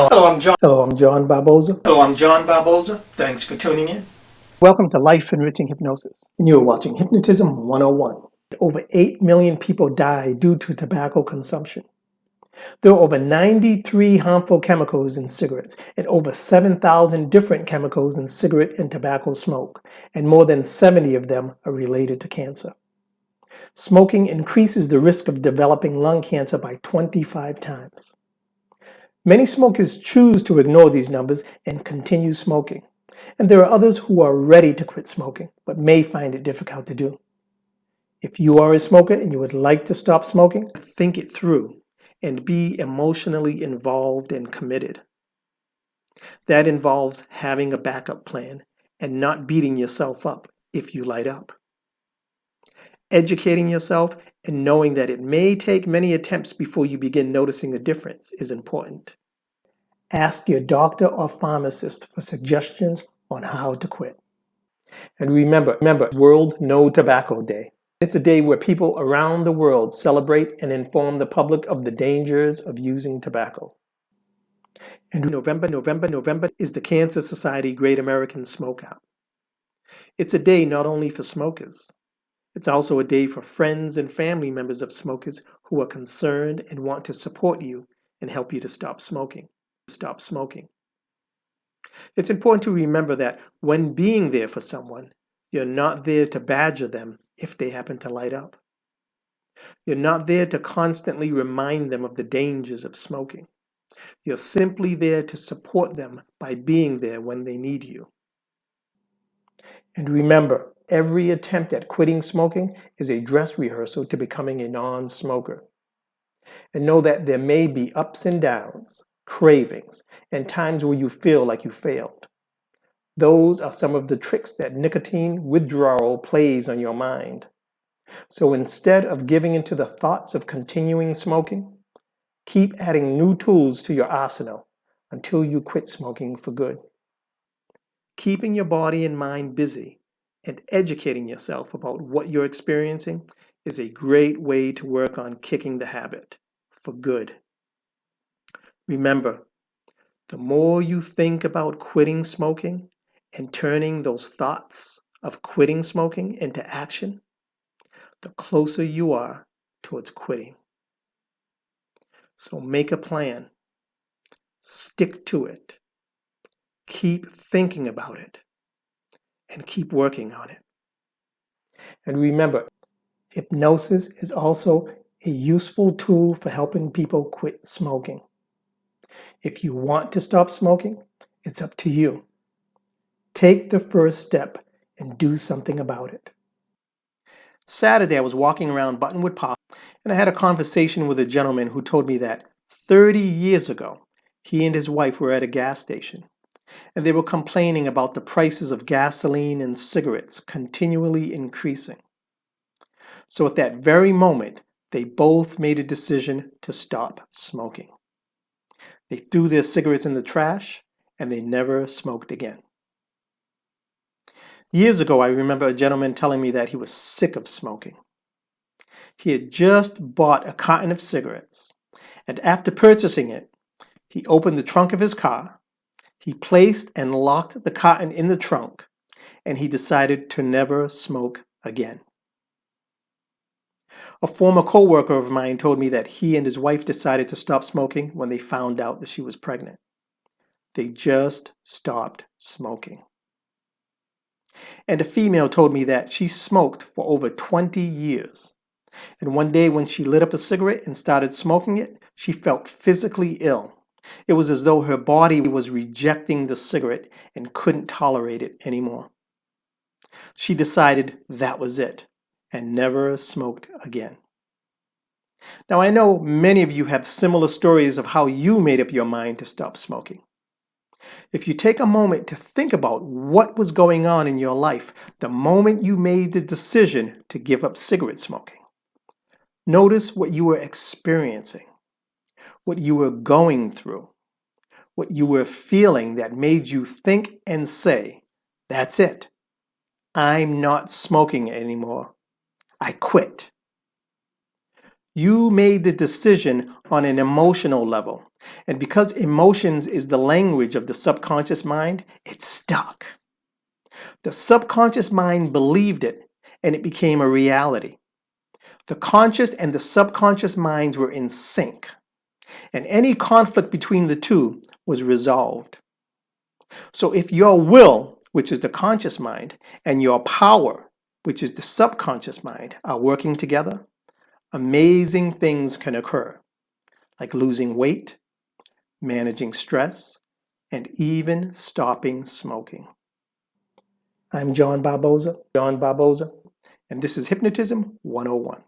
Hello, I'm John Barboza. Thanks for tuning in. Welcome to Life Enriching Hypnosis. And you're watching Hypnotism 101. Over 8 million people die due to tobacco consumption. There are over 93 harmful chemicals in cigarettes and over 7,000 different chemicals in cigarette and tobacco smoke, and more than 70 of them are related to cancer. Smoking increases the risk of developing lung cancer by 25 times. Many smokers choose to ignore these numbers and continue smoking. And there are others who are ready to quit smoking, but may find it difficult to do. If you are a smoker and you would like to stop smoking, think it through and be emotionally involved and committed. That involves having a backup plan and not beating yourself up if you light up. Educating yourself and knowing that it may take many attempts before you begin noticing a difference is important. Ask your doctor or pharmacist for suggestions on how to quit. And remember, World No Tobacco Day. It's a day where people around the world celebrate and inform the public of the dangers of using tobacco. And November is the Cancer Society Great American Smokeout. It's a day not only for smokers. It's also a day for friends and family members of smokers who are concerned and want to support you and help you to stop smoking. It's important to remember that when being there for someone, you're not there to badger them if they happen to light up. You're not there to constantly remind them of the dangers of smoking. You're simply there to support them by being there when they need you. And remember, every attempt at quitting smoking is a dress rehearsal to becoming a non-smoker. And know that there may be ups and downs, cravings, and times where you feel like you failed. Those are some of the tricks that nicotine withdrawal plays on your mind. So instead of giving into the thoughts of continuing smoking, keep adding new tools to your arsenal until you quit smoking for good. Keeping your body and mind busy and educating yourself about what you're experiencing is a great way to work on kicking the habit for good. Remember, the more you think about quitting smoking and turning those thoughts of quitting smoking into action, the closer you are towards quitting. So make a plan. Stick to it. Keep thinking about it. And keep working on it. And remember, hypnosis is also a useful tool for helping people quit smoking. If you want to stop smoking, it's up to you. Take the first step and do something about it. Saturday, I was walking around Buttonwood Park, and I had a conversation with a gentleman who told me that 30 years ago, he and his wife were at a gas station, and they were complaining about the prices of gasoline and cigarettes continually increasing. So at that very moment, they both made a decision to stop smoking. They threw their cigarettes in the trash, and they never smoked again. Years ago, I remember a gentleman telling me that he was sick of smoking. He had just bought a carton of cigarettes, and after purchasing it, he opened the trunk of his car, he placed and locked the carton in the trunk, and he decided to never smoke again. A former co-worker of mine told me that he and his wife decided to stop smoking when they found out that she was pregnant. They just stopped smoking. And a female told me that she smoked for over 20 years. And one day when she lit up a cigarette and started smoking it, she felt physically ill. It was as though her body was rejecting the cigarette and couldn't tolerate it anymore. She decided that was it and never smoked again. Now, I know many of you have similar stories of how you made up your mind to stop smoking. If you take a moment to think about what was going on in your life the moment you made the decision to give up cigarette smoking, notice what you were experiencing, what you were going through, what you were feeling that made you think and say, "That's it. I'm not smoking anymore. I quit." You made the decision on an emotional level, And because emotions is the language of the subconscious mind, it stuck. The subconscious mind believed it, and it became a reality. The conscious and the subconscious minds were in sync, and any conflict between the two was resolved. So if your will, which is the conscious mind, and your power, which is the subconscious mind, are working together, amazing things can occur, like losing weight, managing stress, and even stopping smoking. I'm John Barboza, and this is Hypnotism 101.